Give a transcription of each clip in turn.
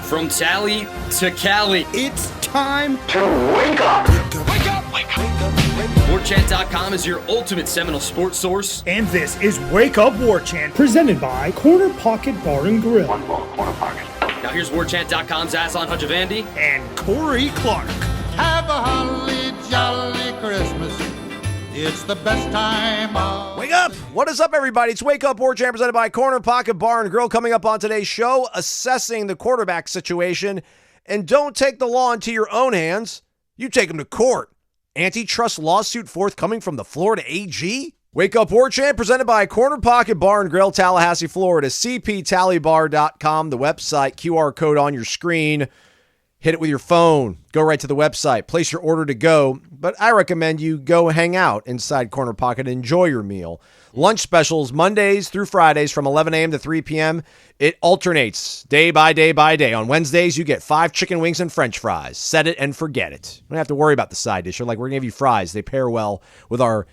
From Tally to Cali, It's time to wake up. Wake up! Wake up! Warchant.com is your ultimate Seminole sports source. And this is Wake Up Warchant, presented by Corner Pocket Bar and Grill. One more corner pocket. Now here's Warchant.com's Aslan Hajavandi. And Corey Clark. Have a holly jolly Christmas. It's the best time of... Wake up! What is up, everybody? It's Wake Up Warchant presented by Corner Pocket Bar and Grill. Coming up on today's show, assessing the quarterback situation. And don't take the law into your own hands. You take them to court. Antitrust lawsuit forthcoming from the Florida AG? Wake Up Warchant presented by Corner Pocket Bar and Grill, Tallahassee, Florida. CPTallybar.com, the website, QR code on your screen. Hit it with your phone. Go right to the website. Place your order to go. But I recommend you go hang out inside Corner Pocket and enjoy your meal. Lunch specials Mondays through Fridays from 11 a.m. to 3 p.m. It alternates day by day by day. On Wednesdays, you get 5 chicken wings and French fries. Set it and forget it. You don't have to worry about the side dish. You're like, we're going to give you fries. They pair well with our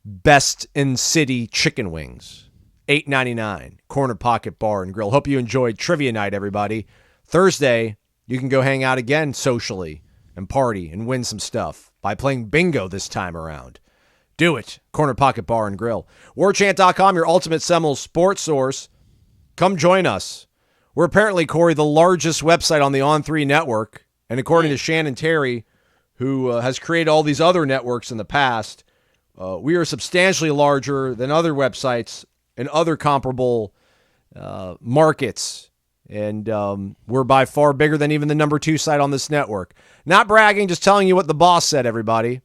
best in city chicken wings. $8.99. Corner Pocket Bar and Grill. Hope you enjoyed trivia night, everybody. Thursday, you can go hang out again socially and party and win some stuff by playing bingo this time around. Do it. Corner Pocket Bar and Grill. Warchant.com, your ultimate Seminoles sports source. Come join us. We're apparently, Corey, the largest website on the On3 network. And according to Shannon Terry, who has created all these other networks in the past, we are substantially larger than other websites and other comparable markets. And we're by far bigger than even the number 2 site on this network. Not bragging, just telling you what the boss said, everybody.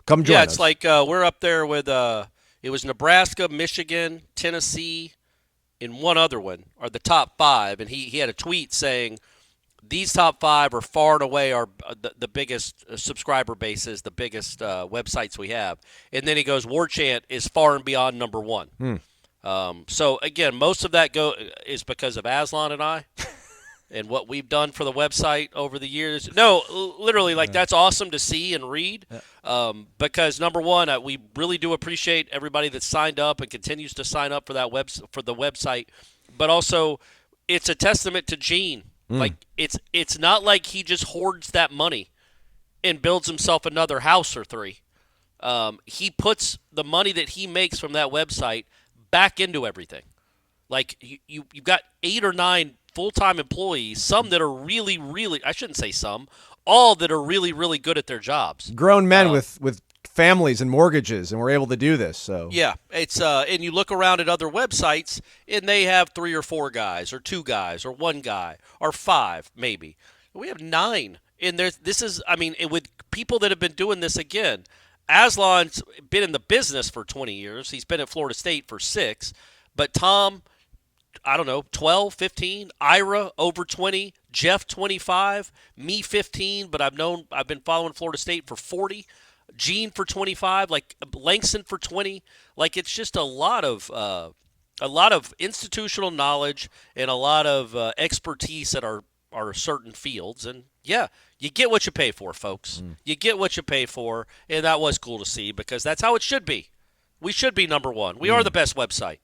Come join us. Yeah, it's like we're up there with, it was Nebraska, Michigan, Tennessee, and one other one are the top 5. And he had a tweet saying these top 5 are far and away the biggest subscriber bases, the biggest websites we have. And then he goes, Warchant is far and beyond number 1. So, again, most of that is because of Aslan and I and what we've done for the website over the years. No, literally, that's awesome to see and read because, number one, we really do appreciate everybody that signed up and continues to sign up for for the website. But also, it's a testament to Gene. Like, it's not like he just hoards that money and builds himself another house or 3. He puts the money that he makes from that website back into everything. Like you've got 8 or 9 full-time employees, some that are really, really, I shouldn't say some, all that are really, really good at their jobs. Grown men with families and mortgages, and we're able to do this. So yeah, it's and you look around at other websites, and they have 3 or 4 guys, or 2 guys, or 1 guy, or 5 maybe. We have 9, and with people that have been doing this again. Aslan's been in the business for 20 years. He's been at Florida State for 6. But Tom, I don't know, 12, 15. Ira, over 20. Jeff, 25. Me, 15. But I've been following Florida State for 40. Gene for 25. Like Langston for 20. Like it's just a lot of institutional knowledge and a lot of expertise at our certain fields. And yeah, you get what you pay for, folks. You get what you pay for, and that was cool to see because that's how it should be. We should be number 1. We are the best website.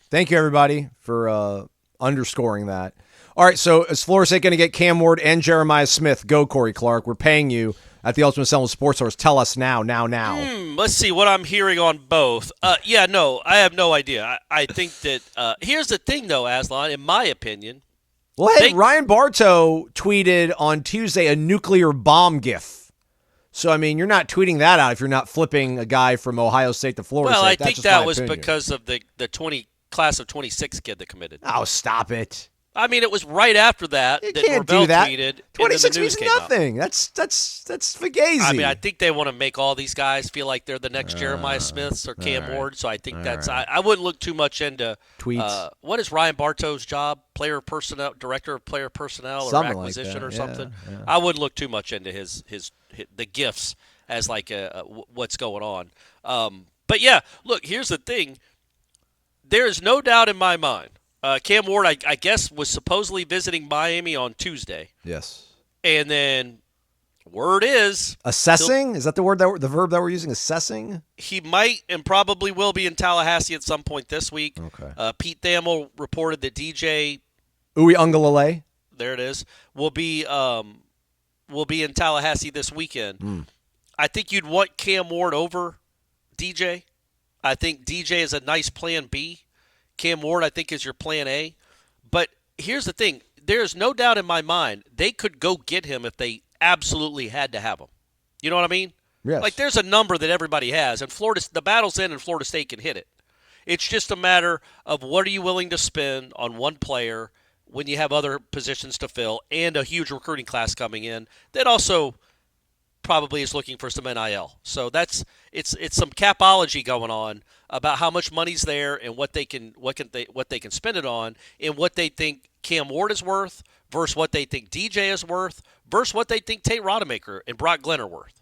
Thank you, everybody, for underscoring that. All right, so is Florida State going to get Cam Ward and Jeremiah Smith? Go, Corey Clark. We're paying you at the Ultimate Seminoles Sports Source. Tell us now. Let's see what I'm hearing on both. I have no idea. I think that here's the thing, though, Aslan, in my opinion. Well, hey, Ryan Bartow tweeted on Tuesday a nuclear bomb gif. So, I mean, you're not tweeting that out if you're not flipping a guy from Ohio State to Florida State. Well, I think that was because of the class of 26 kid that committed. Oh, stop it. I mean, it was right after that you that can't Norvell do that. tweeted. 26 and means nothing. That's fugazi. I mean, I think they want to make all these guys feel like they're the next Jeremiah Smiths or Cam Ward. So I think that's. Right. I wouldn't look too much into tweets. What is Ryan Bartow's job? Player personnel, director of player personnel, or something acquisition, like or something. Yeah. I wouldn't look too much into the gifts as like what's going on. But yeah, look. Here's the thing. There is no doubt in my mind. Cam Ward, I guess, was supposedly visiting Miami on Tuesday. Yes. And then word is assessing. Is that the verb that we're using? Assessing. He might and probably will be in Tallahassee at some point this week. Okay. Pete Thamel reported that DJ Uwe Ungalale, there it is, will be in Tallahassee this weekend. I think you'd want Cam Ward over DJ. I think DJ is a nice plan B. Cam Ward, I think, is your plan A. But here's the thing. There's no doubt in my mind they could go get him if they absolutely had to have him. You know what I mean? Yes. Like there's a number that everybody has, and the battle's in, and Florida State can hit it. It's just a matter of what are you willing to spend on one player when you have other positions to fill and a huge recruiting class coming in that also probably is looking for some NIL. So it's some capology going on about how much money's there and what they can spend it on, and what they think Cam Ward is worth versus what they think DJ is worth versus what they think Tate Rodemaker and Brock Glenn are worth,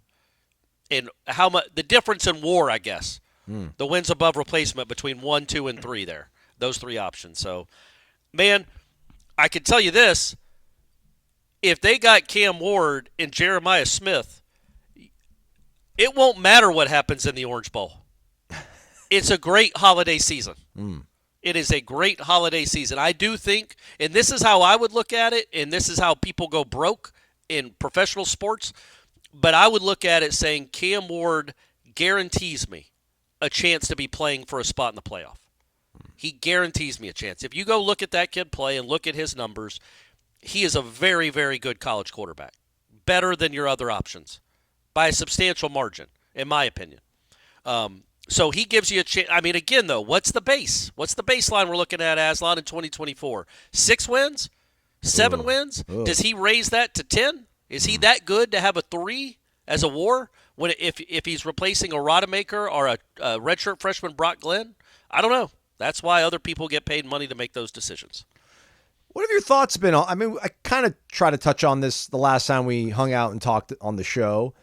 and how much the difference in WAR, I guess. The wins above replacement between 1, 2, and 3 there. Those 3 options. So, man, I can tell you this. If they got Cam Ward and Jeremiah Smith, it won't matter what happens in the Orange Bowl. It's a great holiday season. It is a great holiday season. I do think, and this is how I would look at it, and this is how people go broke in professional sports, but I would look at it saying Cam Ward guarantees me a chance to be playing for a spot in the playoff. He guarantees me a chance. If you go look at that kid play and look at his numbers, he is a very, very good college quarterback. Better than your other options by a substantial margin, in my opinion. So he gives you a chance. I mean, again, though, what's the base? What's the baseline we're looking at, Aslan, in 2024? 6 wins? 7 wins? Does he raise that to 10? Is he that good to have a 3 as a WAR if he's replacing a Rodemaker or a redshirt freshman Brock Glenn? I don't know. That's why other people get paid money to make those decisions. What have your thoughts been on? I mean, I kind of tried to touch on this the last time we hung out and talked on the show,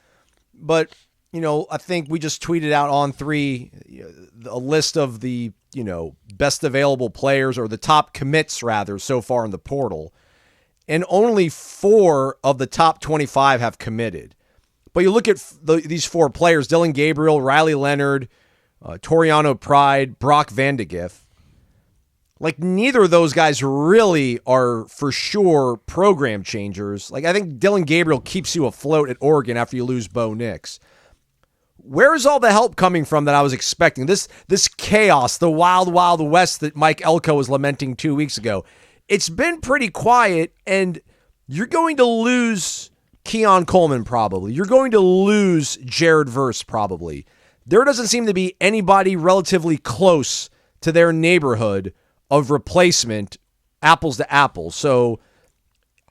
but I think we just tweeted out on 3 a list of the best available players, or the top commits rather, so far in the portal, and only 4 of the top 25 have committed. But you look at these 4 players: Dylan Gabriel, Riley Leonard, Toriano Pride, Brock Vandegrift. Like, neither of those guys really are for sure program changers. Like, I think Dylan Gabriel keeps you afloat at Oregon after you lose Bo Nix. Where is all the help coming from that I was expecting? This chaos, the wild, wild west that Mike Elko was lamenting 2 weeks ago. It's been pretty quiet, and you're going to lose Keon Coleman probably. You're going to lose Jared Verse probably. There doesn't seem to be anybody relatively close to their neighborhood of replacement, apples to apples. So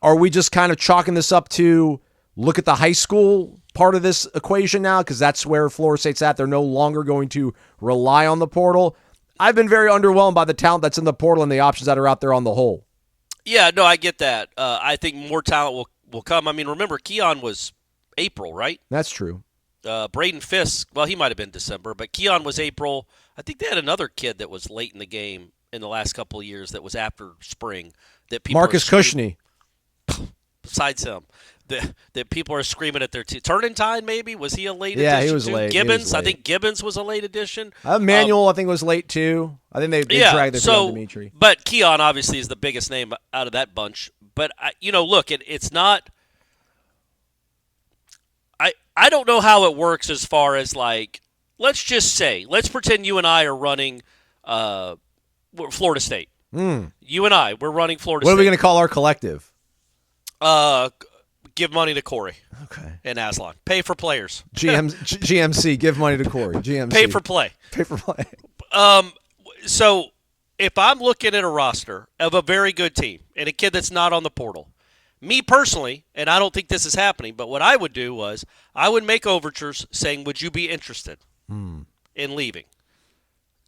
are we just kind of chalking this up to look at the high school part of this equation now, because that's where Florida State's at? They're no longer going to rely on the portal. I've been very underwhelmed by the talent that's in the portal and the options that are out there on the whole. Yeah, no, I get that. I think more talent will come. I mean, remember, Keon was April, right? That's true. Braden Fisk, well, he might have been December, but Keon was April. I think they had another kid that was late in the game in the last couple of years that was after spring. That people Marcus Cushney. Besides him, that people are screaming at their Turnentine, maybe? Was he a late addition? Yeah, he was too? late. Gibbons, I think Gibbons was a late addition. Manuel, I think, was late too. I think they dragged their feet on Dimitri. But Keon obviously is the biggest name out of that bunch. But, look, it's not – I don't know how it works as far as, like, let's pretend you and I are running Florida State. You and I, we're running Florida State. What are we going to call our collective? Give money to Corey. Okay. And Aslan. Pay for players. GMC, give money to Corey. GMC. Pay for play. Pay for play. So if I'm looking at a roster of a very good team and a kid that's not on the portal, me personally, and I don't think this is happening, but what I would do was I would make overtures saying, would you be interested in leaving?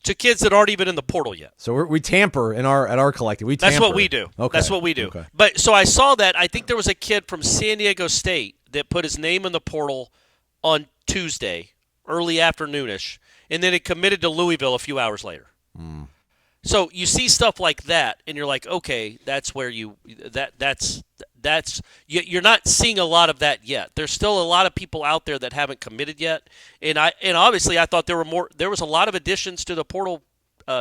To kids that aren't even in the portal yet. So we tamper at our collective. That's what we do. Okay. That's what we do. Okay. But so I saw that. I think there was a kid from San Diego State that put his name in the portal on Tuesday, early afternoonish, and then it committed to Louisville a few hours later. So you see stuff like that, and you're like, okay, that's where you're not seeing a lot of that yet. There's still a lot of people out there that haven't committed yet, and obviously I thought there was a lot of additions to the portal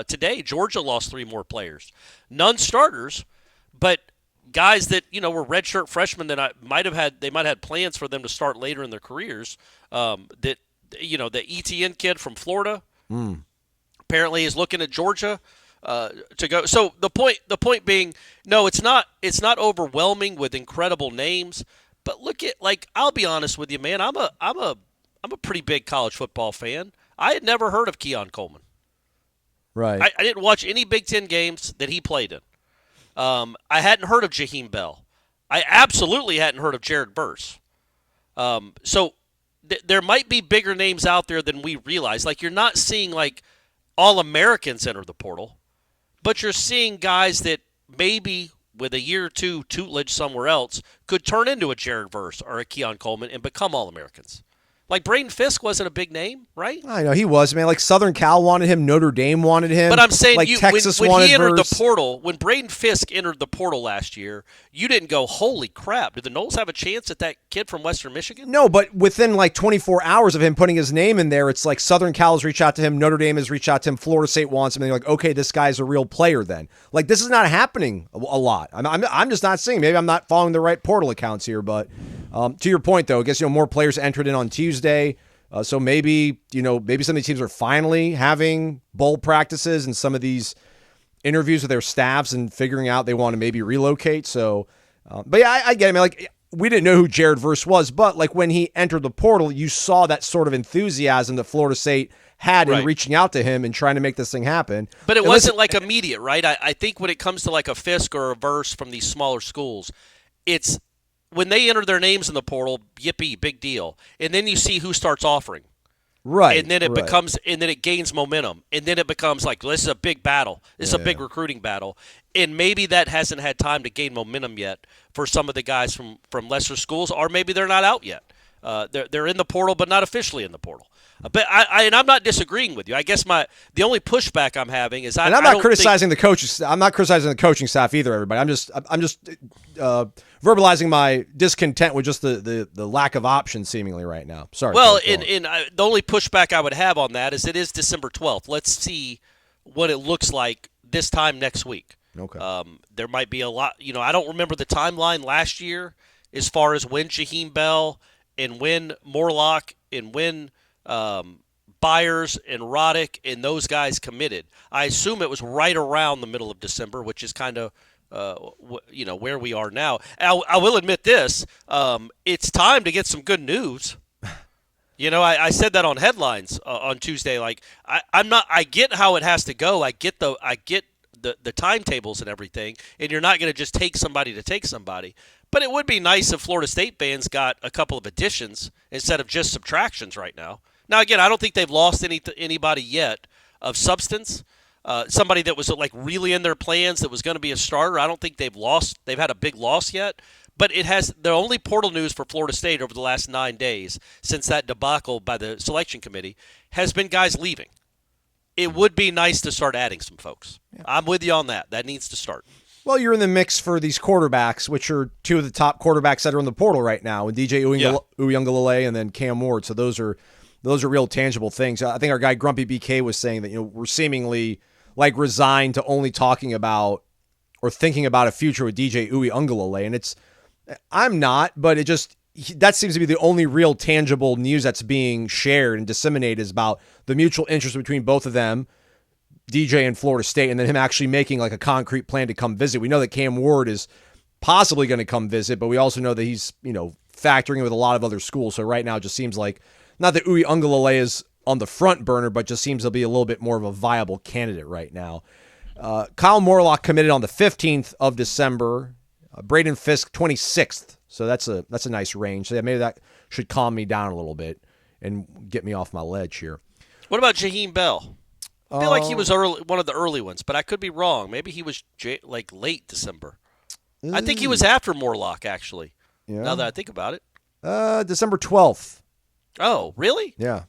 today. Georgia lost 3 more players, none starters, but guys that were redshirt freshmen that might have had plans for them to start later in their careers. The ETN kid from Florida apparently is looking at Georgia to go. So the point being, no, it's not overwhelming with incredible names. But look at, I'll be honest with you, man. I'm a pretty big college football fan. I had never heard of Keon Coleman. Right. I didn't watch any Big Ten games that he played in. I hadn't heard of Jaheim Bell. I absolutely hadn't heard of Jared Verse. So there might be bigger names out there than we realize. You're not seeing All-Americans enter the portal, but you're seeing guys that maybe with a year or two tutelage somewhere else could turn into a Jared Verse or a Keon Coleman and become All-Americans. Braden Fisk wasn't a big name, right? I know he was, man. Southern Cal wanted him, Notre Dame wanted him. But I'm saying, Texas when wanted he entered Verse. the portal, when Braden Fisk entered the portal last year, you didn't go, holy crap, did the Noles have a chance at that kid from Western Michigan? No, but within 24 hours of him putting his name in there, it's Southern Cal has reached out to him, Notre Dame has reached out to him, Florida State wants him, and they're okay, this guy's a real player then. This is not happening a lot. I'm just not seeing. Maybe I'm not following the right portal accounts here, but to your point, though, I guess more players entered in on Tuesday. So maybe some of these teams are finally having bowl practices and some of these interviews with their staffs and figuring out they want to maybe relocate. So, but yeah, I get it. We didn't know who Jared Verse was, but when he entered the portal, you saw that sort of enthusiasm that Florida State had in reaching out to him and trying to make this thing happen. But it wasn't immediate, right? I think when it comes to a Fisk or a Verse from these smaller schools, it's when they enter their names in the portal, yippee, big deal. And then you see who starts offering. Right. And then it becomes, and then it gains momentum. And then it becomes this is a big battle. This is a big recruiting battle. And maybe that hasn't had time to gain momentum yet for some of the guys from lesser schools, or maybe they're not out yet. They're in the portal, but not officially in the portal. But I'm not disagreeing with you. I guess the only pushback I'm having is I'm not criticizing the coaches. I'm not criticizing the coaching staff either. Everybody. I'm just verbalizing my discontent with just the lack of options seemingly right now. Sorry. Well, the only pushback I would have on that is it is December 12th. Let's see what it looks like this time next week. Okay. There might be a lot. I don't remember the timeline last year as far as when Jaheim Bell and when Morlock and when Byers and Roddick and those guys committed. I assume it was right around the middle of December, which is kind of where we are now. I will admit this: it's time to get some good news. I said that on headlines on Tuesday. I get how it has to go. I get the timetables and everything, and you're not going to just take somebody to take somebody. But it would be nice if Florida State fans got a couple of additions instead of just subtractions right now. Now, again, I don't think they've lost anybody yet of substance. Somebody that was really in their plans that was going to be a starter. I don't think they've had a big loss yet. But the only portal news for Florida State over the last 9 days since that debacle by the selection committee has been guys leaving. It would be nice to start adding some folks. Yeah. I'm with you on that. That needs to start. Well, you're in the mix for these quarterbacks, which are two of the top quarterbacks that are in the portal right now, and DJ Uiagalelei and then Cam Ward. So those are real tangible things. I think our guy Grumpy BK was saying that we're seemingly resigned to only talking about or thinking about a future with DJ Uiagalelei, and I'm not, but that seems to be the only real tangible news that's being shared and disseminated is about the mutual interest between both of them, DJ and Florida State, and then him actually making a concrete plan to come visit. We know that Cam Ward is possibly going to come visit, but we also know that he's, factoring in with a lot of other schools. So right now it just seems like, not that Uiagalelei is on the front burner, but just seems to be a little bit more of a viable candidate right now. Kyle Morlock committed on the 15th of December. Braden Fisk, 26th. So that's a nice range. So maybe that should calm me down a little bit and get me off my ledge here. What about Jaheim Bell? I feel like he was one of the early ones, but I could be wrong. Maybe he was late December. I think he was after Morlock, actually, now that I think about it. December 12th. Oh, really? Yeah.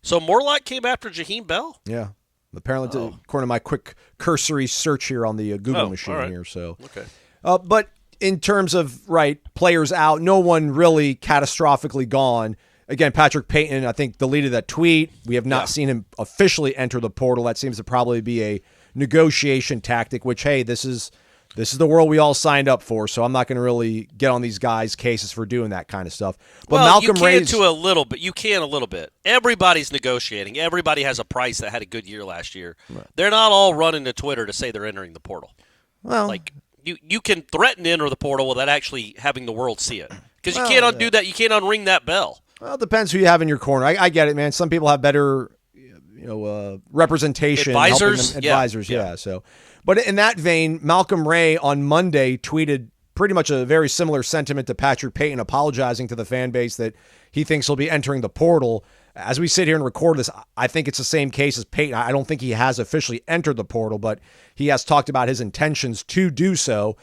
So Morlock came after Jaheim Bell? Yeah. Apparently, according to my quick cursory search here on the Google machine here. So, okay. But in terms of, players out, no one really catastrophically gone. Again, Patrick Payton, I think, deleted that tweet. We have not seen him officially enter the portal. That seems to probably be a negotiation tactic, which, hey, this is This is the world we all signed up for, so I'm not going to really get on these guys' cases for doing that kind of stuff. But well, Malcolm you Ray's can a little bit. You can a little bit. Everybody's negotiating. Everybody has a price that had a good year last year. Right. They're not all running to Twitter to say they're entering the portal. Well, like you can threaten to enter the portal without actually having the world see it, because you can't undo that. You can't unring that bell. Well, it depends who you have in your corner. I get it, man. Some people have better, representation. Advisors, yeah. So, but in that vein, Malcolm Ray on Monday tweeted pretty much a very similar sentiment to Patrick Payton, apologizing to the fan base that he thinks he'll be entering the portal. As we sit here and record this, I think it's the same case as Payton. I don't think he has officially entered the portal, but he has talked about his intentions to do so.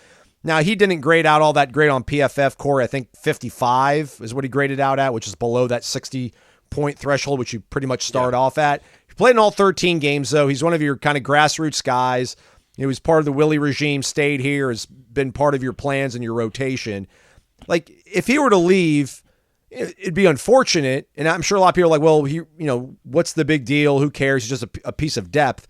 Now, he didn't grade out all that great on PFF, Corey. I think 55 is what he graded out at, which is below that 60-point threshold, which you pretty much start off at. He played in all 13 games, though. He's one of your kind of grassroots guys. He was part of the Willie regime, stayed here, has been part of your plans and your rotation. Like, if he were to leave, it'd be unfortunate, and I'm sure a lot of people are like, well, what's the big deal? Who cares? He's just a piece of depth.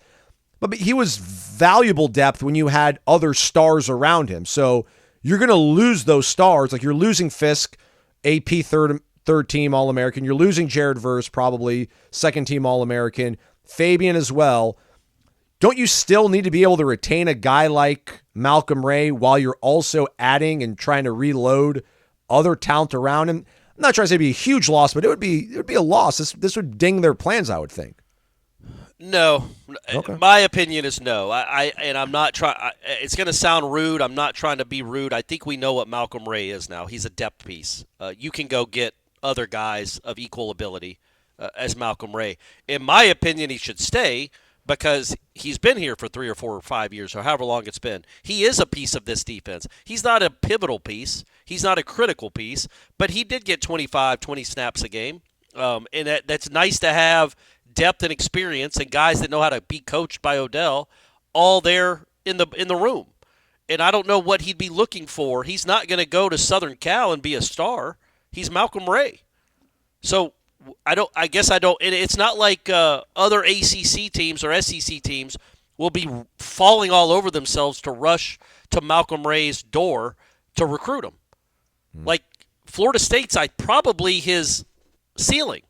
But he was valuable depth when you had other stars around him. So you're going to lose those stars. Like, you're losing Fisk, AP third team All-American. You're losing Jared Verse, probably second team All-American. Fabian as well. Don't you still need to be able to retain a guy like Malcolm Ray while you're also adding and trying to reload other talent around him? I'm not trying to say it'd be a huge loss, but it would be a loss. This would ding their plans, I would think. No. Okay. My opinion is no. I'm not trying. It's going to sound rude. I'm not trying to be rude. I think we know what Malcolm Ray is now. He's a depth piece. You can go get other guys of equal ability as Malcolm Ray. In my opinion, he should stay because he's been here for 3 or 4 or 5 years or however long it's been. He is a piece of this defense. He's not a pivotal piece. He's not a critical piece, but he did get 25, 20 snaps a game. And that's nice to have depth and experience and guys that know how to be coached by Odell all there in the room. And I don't know what he'd be looking for. He's not going to go to Southern Cal and be a star. He's Malcolm Ray. So I guess I don't. And it's not like other ACC teams or SEC teams will be falling all over themselves to rush to Malcolm Ray's door to recruit him. Like Florida State's probably his ceiling.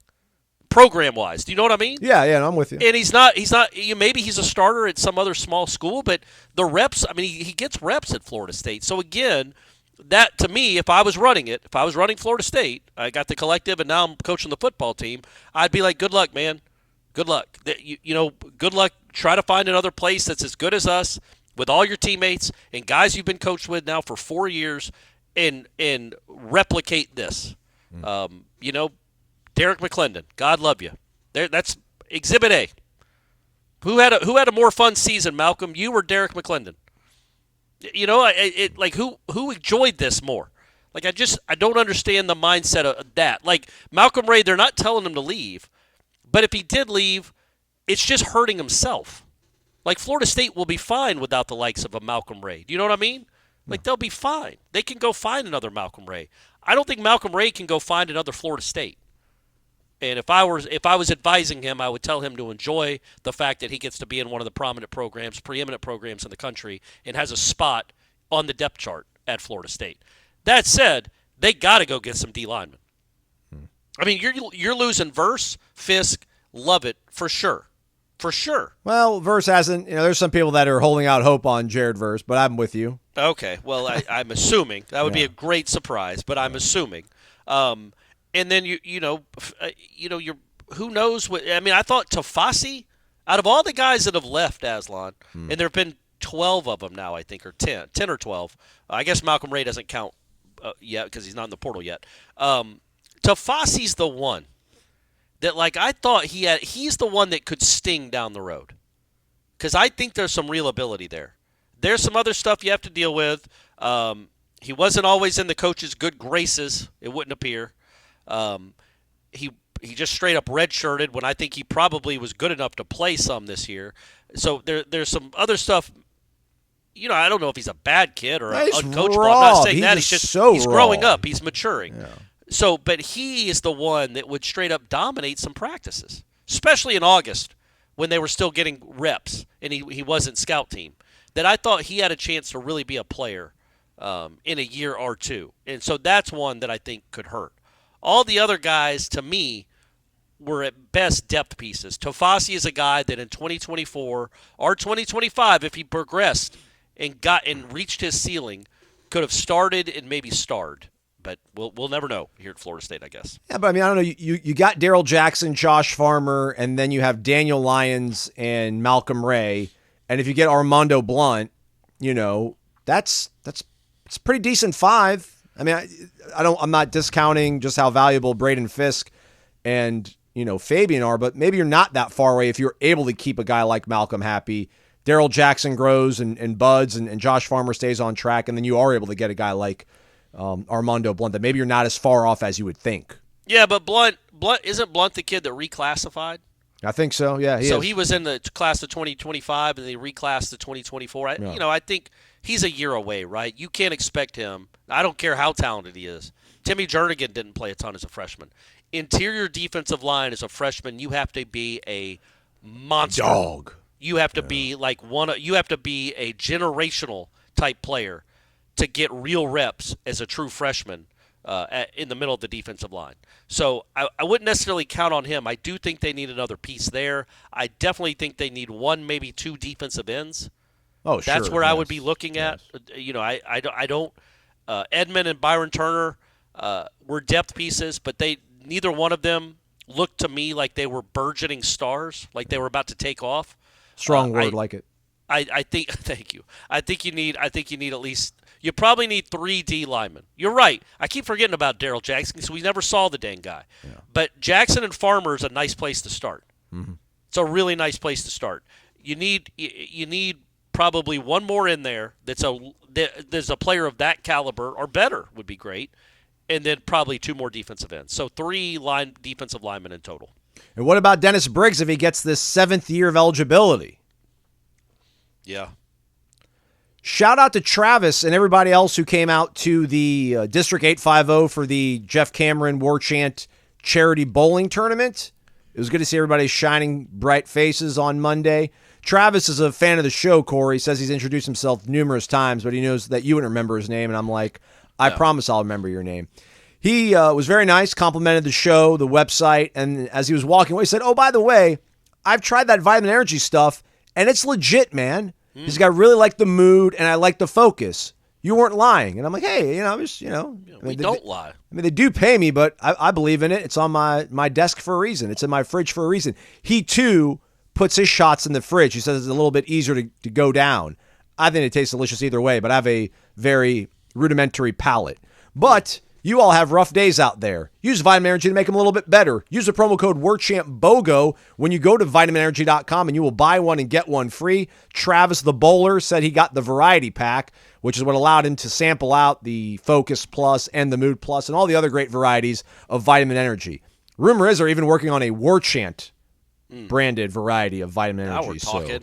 Program-wise, do you know what I mean? Yeah, no, I'm with you. And he's not. Maybe he's a starter at some other small school, but the reps. I mean, he gets reps at Florida State. So again, that to me, if I was running Florida State, I got the collective, and now I'm coaching the football team. I'd be like, good luck, man. Good luck. Good luck. Try to find another place that's as good as us with all your teammates and guys you've been coached with now for 4 years, and replicate this. Derek McClendon, God love you. That's Exhibit A. Who had a more fun season, Malcolm? You or Derek McClendon? Who enjoyed this more? Like I don't understand the mindset of that. Like Malcolm Ray, they're not telling him to leave, but if he did leave, it's just hurting himself. Like Florida State will be fine without the likes of a Malcolm Ray. Do you know what I mean? Like they'll be fine. They can go find another Malcolm Ray. I don't think Malcolm Ray can go find another Florida State. And if I was advising him, I would tell him to enjoy the fact that he gets to be in one of the preeminent programs in the country, and has a spot on the depth chart at Florida State. That said, they got to go get some D linemen. I mean, you're losing Verse, Fisk, Lovett for sure. For sure. Well, Verse hasn't. There's some people that are holding out hope on Jared Verse, but I'm with you. Okay. Well, I'm assuming that would be a great surprise, but I'm assuming. And then you're who knows what? I mean, I thought Tafasi, out of all the guys that have left Aslan, and there have been 12 of them now, I think, or 10 or 12. I guess Malcolm Ray doesn't count yet because he's not in the portal yet. Tafasi's the one that, like, I thought he's the one that could sting down the road, because I think there's some real ability there. There's some other stuff you have to deal with. He wasn't always in the coach's good graces, it wouldn't appear. He just straight up redshirted when I think he probably was good enough to play some this year. So there's some other stuff. I don't know if he's a bad kid or uncoachable. Raw. I'm not saying that. He's growing raw. up. He's maturing. Yeah. So, but he is the one that would straight up dominate some practices, especially in August when they were still getting reps and he wasn't scout team. that I thought he had a chance to really be a player in a year or two. And so that's one that I think could hurt. All the other guys, to me, were at best depth pieces. Tofasi is a guy that in 2024 or 2025, if he progressed and reached his ceiling, could have started and maybe starred. But we'll never know here at Florida State, I guess. Yeah, but I mean, I don't know. You got Daryl Jackson, Josh Farmer, and then you have Daniel Lyons and Malcolm Ray. And if you get Armando Blunt, that's it's a pretty decent 5. I mean, I'm not discounting just how valuable Braden Fisk and Fabian are, but maybe you're not that far away if you're able to keep a guy like Malcolm happy. Daryl Jackson grows and buds, and Josh Farmer stays on track, and then you are able to get a guy like Armando Blunt that maybe you're not as far off as you would think. Yeah, but Blunt isn't Blunt the kid that reclassified? I think so. Yeah, he was in the class of 2025 and they reclassed to 2024. I think he's a year away, right? You can't expect him. I don't care how talented he is. Timmy Jernigan didn't play a ton as a freshman. Interior defensive line as a freshman, you have to be a monster. Dog. You have to be you have to be a generational type player to get real reps as a true freshman in the middle of the defensive line. So I wouldn't necessarily count on him. I do think they need another piece there. I definitely think they need 1, maybe 2 defensive ends. Oh, sure. That's where I would be looking at. I don't. Edmund and Byron Turner were depth pieces, but neither one of them looked to me like they were burgeoning stars, like they were about to take off. Strong word, like it. I think. Thank you. I think you need at least. You probably need 3 D linemen. You're right. I keep forgetting about Daryl Jackson because we never saw the dang guy. Yeah. But Jackson and Farmer is a nice place to start. Mm-hmm. It's a really nice place to start. You need probably 1 more in there there's a player of that caliber or better would be great, and then probably 2 more defensive ends. So 3 defensive linemen in total. And what about Dennis Briggs if he gets this 7th year of eligibility? Yeah. Shout out to Travis and everybody else who came out to the District 850 for the Jeff Cameron Warchant Charity Bowling Tournament. It was good to see everybody's shining bright faces on Monday. Travis is a fan of the show, Corey. He says he's introduced himself numerous times, but he knows that you wouldn't remember his name, and I'm like, I promise I'll remember your name. He was very nice, complimented the show, the website, and as he was walking away, he said, oh, by the way, I've tried that Vitamin Energy stuff, and it's legit, man. This guy really liked the mood, and I liked the focus. You weren't lying. And I'm like, hey, we don't lie. I mean, they do pay me, but I believe in it. It's on my desk for a reason. It's in my fridge for a reason. He, too, puts his shots in the fridge. He says it's a little bit easier to go down. I think it tastes delicious either way, but I have a very rudimentary palate. But you all have rough days out there. Use Vitamin Energy to make them a little bit better. Use the promo code WARCHANTBOGO when you go to vitaminenergy.com and you will buy one and get one free. Travis the Bowler said he got the variety pack, which is what allowed him to sample out the Focus Plus and the Mood Plus and all the other great varieties of Vitamin Energy. Rumor is they're even working on a Warchant branded variety of Vitamin Energy.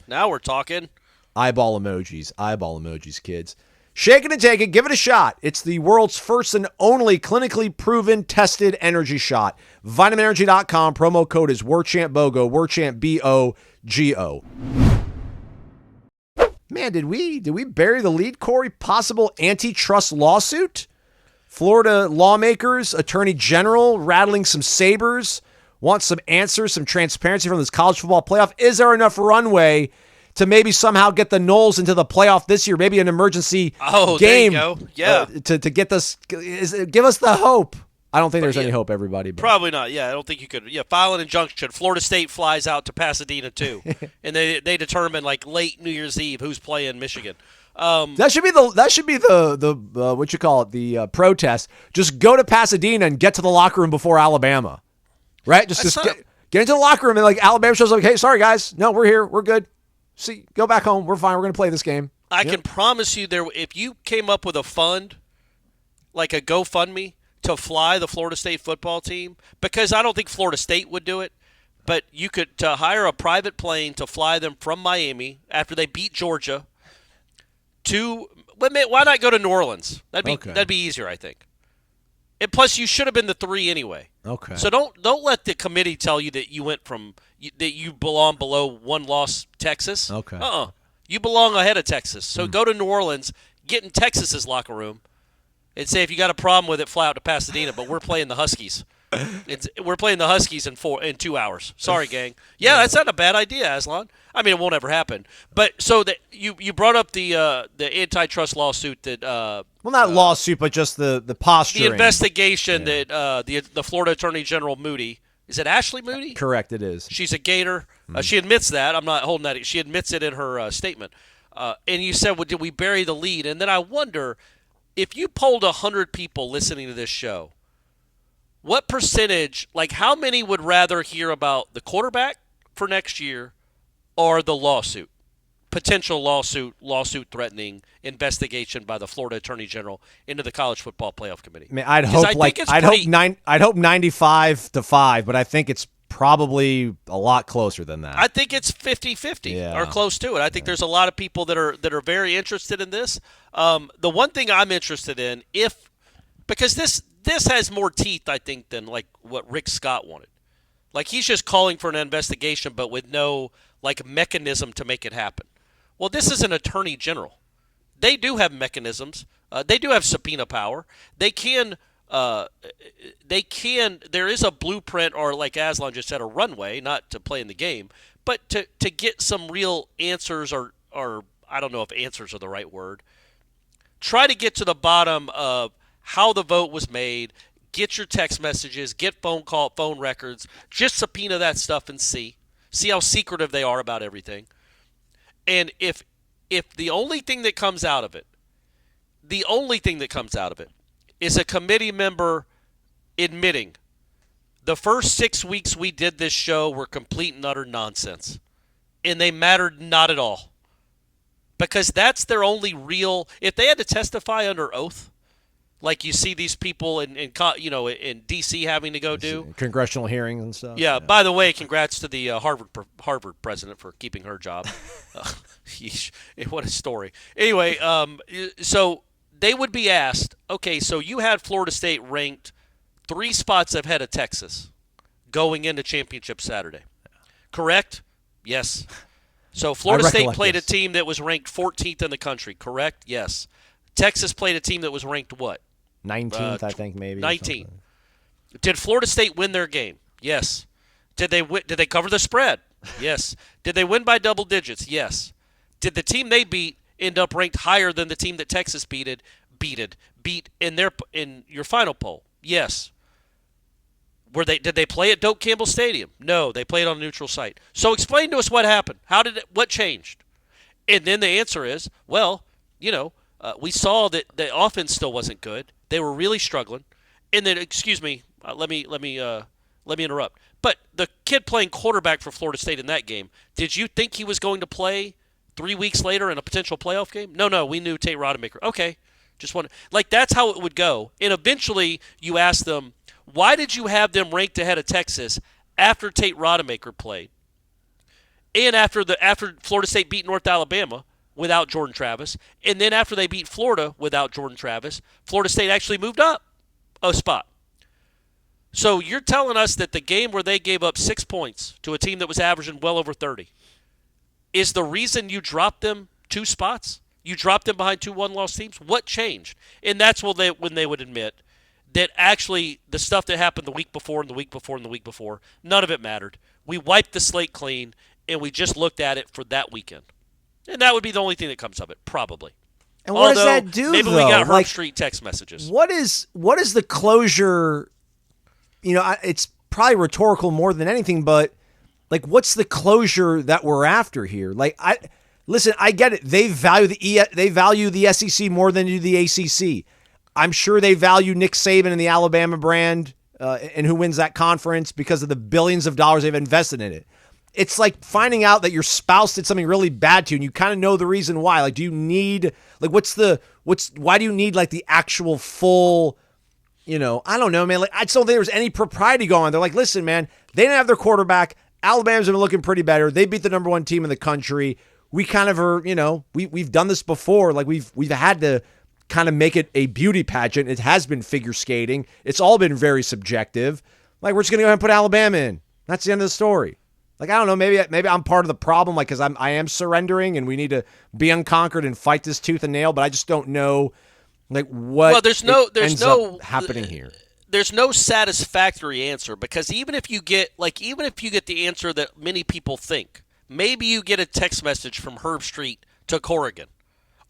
Now we're talking. Eyeball emojis, kids. Shake it and take it. Give it a shot. It's the world's first and only clinically proven, tested energy shot. VitaminEnergy.com. Promo code is WARCHANTBOGO. WARCHANT, B-O-G-O. Man, did we bury the lead, Corey? Possible antitrust lawsuit? Florida lawmakers, attorney general, rattling some sabers, want some answers, some transparency from this college football playoff. Is there enough runway to maybe somehow get the Noles into the playoff this year? Maybe an emergency game. There you go. Yeah. To get this, give us the hope. I don't think there's any hope, everybody. But. Probably not. Yeah, I don't think you could. Yeah, file an injunction. Florida State flies out to Pasadena too, and they determine like late New Year's Eve who's playing Michigan. That should be the what you call it, the protest. Just go to Pasadena and get to the locker room before Alabama, right? Just get into the locker room and like Alabama shows up. Hey, sorry guys, no, we're here, we're good. See, go back home. We're fine. We're going to play this game. I can promise you if you came up with a fund, like a GoFundMe, to fly the Florida State football team, because I don't think Florida State would do it, but you could to hire a private plane to fly them from Miami after they beat Georgia why not go to New Orleans? That'd be easier, I think. And plus, you should have been the 3 anyway. Okay. So don't let the committee tell you that you went from that you belong below 1 loss Texas. Okay. You belong ahead of Texas. So go to New Orleans, get in Texas's locker room, and say if you got a problem with it, fly out to Pasadena. But we're playing the Huskies. We're playing the Huskies in 2 hours. Sorry, gang. Yeah, that's not a bad idea, Aslan. I mean, it won't ever happen. But so that you brought up the antitrust lawsuit that well, not lawsuit, but just the posturing. The investigation that the Florida Attorney General Moody. Is it Ashley Moody? Correct, it is. She's a Gator. She admits that. I'm not holding that. She admits it in her statement. And you said, well, did we bury the lead? And then I wonder, if you polled 100 people listening to this show, what percentage, like how many would rather hear about the quarterback for next year or the lawsuit? Potential lawsuit threatening investigation by the Florida Attorney General into the College Football Playoff Committee. I mean, I'd hope 95-5, but I think it's probably a lot closer than that. I think it's 50-50 or close to it. I think there's a lot of people that are very interested in this. The one thing I'm interested in, because this has more teeth, I think, than like what Rick Scott wanted. Like he's just calling for an investigation, but with no like mechanism to make it happen. Well, this is an attorney general. They do have mechanisms. They do have subpoena power. They can. There is a blueprint, or like Aslan just said, a runway, not to play in the game, but to get some real answers, or I don't know if answers are the right word. Try to get to the bottom of how the vote was made. Get your text messages. Get phone records. Just subpoena that stuff and see how secretive they are about everything. And if the only thing that comes out of it, is a committee member admitting the first 6 weeks we did this show were complete and utter nonsense, and they mattered not at all, because that's their only real. If they had to testify under oath, like you see these people in D.C. having to go do congressional hearings and stuff. Yeah. By the way, congrats to the Harvard president for keeping her job. What a story. Anyway, so they would be asked, okay, so you had Florida State ranked 3 spots ahead of Texas going into championship Saturday. Correct? Yes. So Florida State played a team that was ranked 14th in the country. Correct? Yes. Texas played a team that was ranked what? 19th, I think, maybe. 19th. Did Florida State win their game? Yes. Did they cover the spread? Yes. Did they win by double digits? Yes. Did the team they beat end up ranked higher than the team that Texas beat in your final poll? Yes. Did they play at Doak Campbell Stadium? No, they played on a neutral site. So explain to us what happened. What changed? And then the answer is, well, we saw that the offense still wasn't good. They were really struggling. And then, excuse me, let me interrupt. But the kid playing quarterback for Florida State in that game, did you think he was going to play 3 weeks later in a potential playoff game? No, we knew Tate Rodemaker. Okay, just want that's how it would go. And eventually, you ask them, why did you have them ranked ahead of Texas after Tate Rodemaker played, and after Florida State beat North Alabama without Jordan Travis, and then after they beat Florida without Jordan Travis, Florida State actually moved up a spot. So you're telling us that the game where they gave up 6 points to a team that was averaging well over 30 is the reason you dropped them 2 spots? You dropped them behind 2 one-loss teams? What changed? And that's when they would admit that actually the stuff that happened the week before and the week before and the week before, none of it mattered. We wiped the slate clean, and we just looked at it for that weekend. And that would be the only thing that comes of it, probably. And what does that do, maybe though? We got Herb Street text messages. What is the closure? It's probably rhetorical more than anything, but what's the closure that we're after here? I get it. They value the SEC more than do the ACC. I'm sure they value Nick Saban and the Alabama brand and who wins that conference because of the billions of dollars they've invested in it. It's like finding out that your spouse did something really bad to you and you kind of know the reason why. Do you need, why do you need the actual full, I don't know, man. I just don't think there was any propriety going on. They're like, listen, man, they didn't have their quarterback. Alabama's been looking pretty better. They beat the number 1 team in the country. We kind of are, we've done this before. We've had to kind of make it a beauty pageant. It has been figure skating. It's all been very subjective. We're just going to go ahead and put Alabama in. That's the end of the story. Like, I don't know, maybe I'm part of the problem, like, because I am surrendering and we need to be unconquered and fight this tooth and nail, but I just don't know, like, what there's ends no up happening here. There's no satisfactory answer, because even if you get the answer that many people think, maybe you get a text message from Herb Street to Corrigan,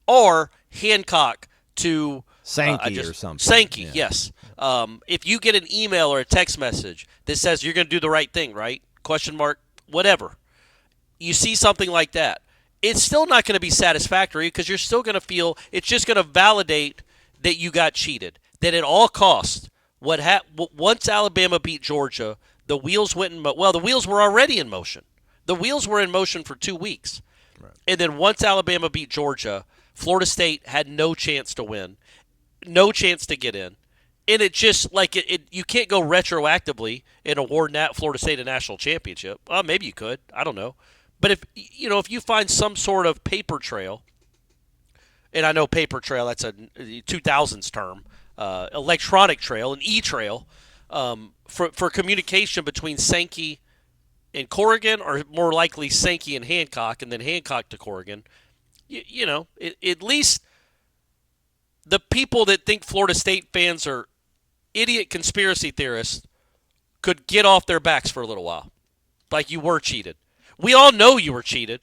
or Hancock to Sankey or something. Sankey, yeah. yes. If you get an email or a text message that says you're going to do the right thing, right? Question mark, whatever. You see something like that. It's still not going to be satisfactory, because you're still going to feel it's just going to validate that you got cheated. That at all costs, once Alabama beat Georgia, the wheels went in. Well, the wheels were already in motion. The wheels were in motion for 2 weeks. Right. And then once Alabama beat Georgia, Florida State had no chance to win, no chance to get in. And it just, like, you can't go retroactively and award Florida State a national championship. Well, maybe you could. I don't know. But if you find some sort of paper trail, and I know paper trail, that's a 2000s term, electronic trail, an e-trail, for communication between Sankey and Corrigan, or more likely Sankey and Hancock, and then Hancock to Corrigan, at least the people that think Florida State fans are idiot conspiracy theorists could get off their backs for a little while. Like, you were cheated. We all know you were cheated.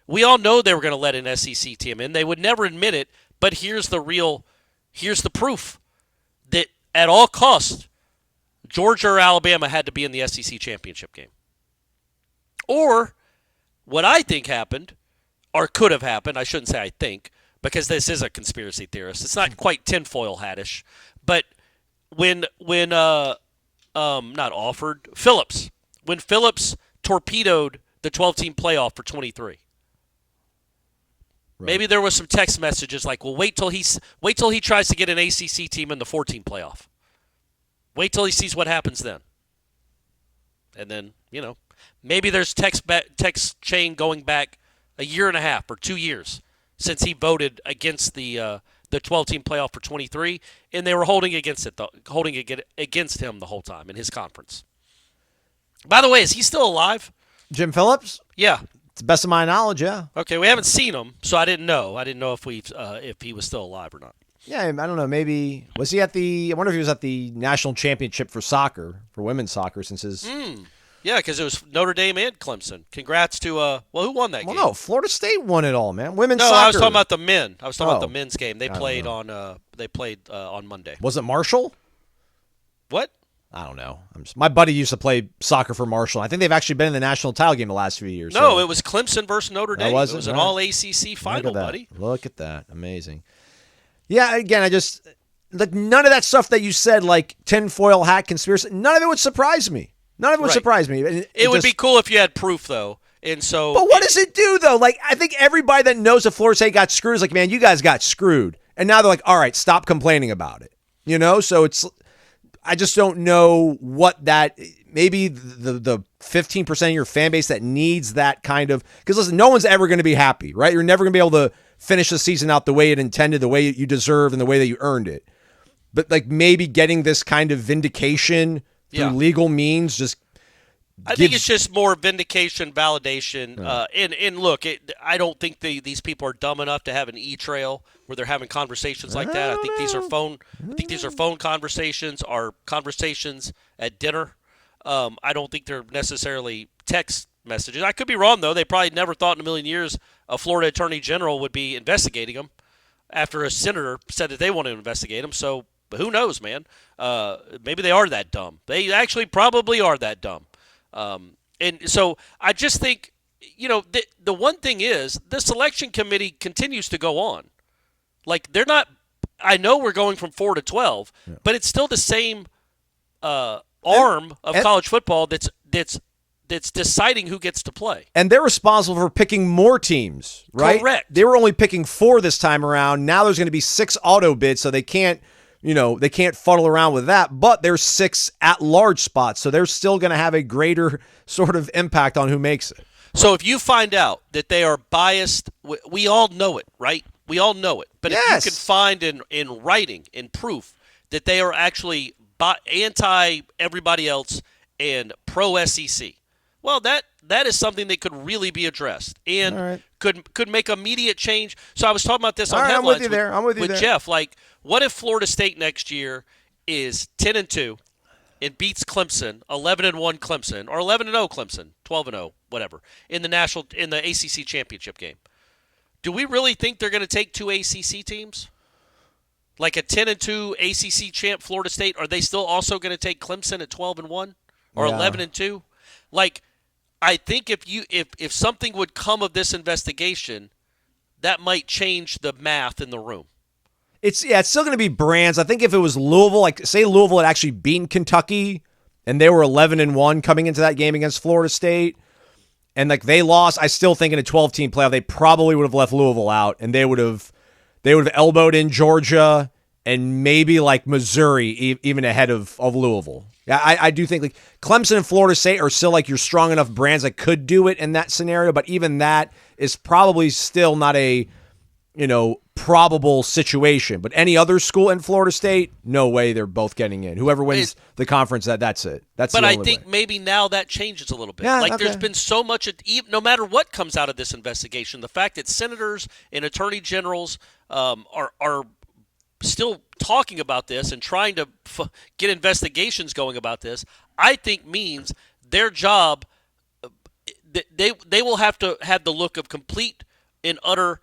We all know they were going to let an SEC team in. They would never admit it, but here's the proof that at all costs, Georgia or Alabama had to be in the SEC championship game. Or what I think happened, or could have happened, I shouldn't say I think, because this is a conspiracy theorist. It's not quite tinfoil hat-ish, but when Phillips torpedoed the 12-team playoff for 23. Right. Maybe there was some text messages like, well, wait till he tries to get an ACC team in the 14 playoff. Wait till he sees what happens then. And then, maybe there's text chain going back a year and a half or 2 years since he voted against the 12-team playoff for 23, and they were holding it against him the whole time in his conference. By the way, is he still alive? Jim Phillips? Yeah. To the best of my knowledge, yeah. Okay, we haven't seen him, so I didn't know. I didn't know if he was still alive or not. Yeah, I don't know. Maybe was he I wonder if he was at the national championship for women's soccer, since his. Yeah, because it was Notre Dame and Clemson. Congrats to who won that game? Well, no, Florida State won it all, man. Women's no, soccer. I was talking about the men. I was talking about the men's game. They played on Monday. Was it Marshall? What? I don't know. My buddy used to play soccer for Marshall. I think they've actually been in the national title game the last few years. No, it was Clemson versus Notre Dame. It was an all-ACC final, buddy. Look at that. Amazing. Yeah, again, I just, like, none of that stuff that you said, like tinfoil hat conspiracy, none of it would surprise me. None of it would surprise me. It would be cool if you had proof, though. And so, but what does it do, though? Like, I think everybody that knows that Florida State got screwed is like, man, you guys got screwed. And now they're like, all right, stop complaining about it. So I just don't know what that, maybe the 15% of your fan base that needs that kind of, because listen, no one's ever going to be happy, right? You're never going to be able to finish the season out the way it intended, the way you deserve, and the way that you earned it. But like, maybe getting this kind of vindication through legal means I think it's just more vindication, validation. And look, I don't think these people are dumb enough to have an e-trail where they're having conversations like that. I think these are phone conversations, or conversations at dinner. I don't think they're necessarily text messages. I could be wrong, though. They probably never thought in a million years a Florida Attorney General would be investigating them after a senator said that they want to investigate them. So, but who knows, man? Maybe they are that dumb. They actually probably are that dumb. And so I just think, the one thing is the selection committee continues to go on. Like, they're not – I know we're going from 4 to 12, but it's still the same arm of college football that's deciding who gets to play. And they're responsible for picking more teams, right? Correct. They were only picking 4 this time around. Now there's going to be 6 auto bids, so they can't – they can't fuddle around with that, but there's 6 at-large spots, so they're still going to have a greater sort of impact on who makes it. So if you find out that they are biased, we all know it, right? We all know it. But if you can find in writing, in proof, that they are actually anti-everybody else and pro-SEC, well, that that is something that could really be addressed and could make immediate change. So I was talking about this on headlines I'm with you there. I'm with you there. Jeff. Like, what if Florida State next year is 10-2 and beats Clemson, 11-1 Clemson, or 11-0 Clemson, 12-0, whatever, in the ACC championship game? Do we really think they're going to take 2 ACC teams? Like a 10-2 ACC champ Florida State, are they still also going to take Clemson at 12-1 or 11-2? Like, I think if something would come of this investigation, that might change the math in the room. It's still going to be brands. I think if it was Louisville, like say Louisville had actually beaten Kentucky and they were 11-1 coming into that game against Florida State, and like they lost, I still think in a 12-team playoff they probably would have left Louisville out, and they would have elbowed in Georgia and maybe like Missouri even ahead of Louisville. I do think like Clemson and Florida State are still like your strong enough brands that could do it in that scenario, but even that is probably still not a probable situation. But any other school in Florida State, no way they're both getting in. Whoever wins the conference, that's it. But I think maybe now that changes a little bit. There's been so much, no matter what comes out of this investigation, the fact that senators and attorney generals are still talking about this and trying to get investigations going about this, I think means their job, they will have to have the look of complete and utter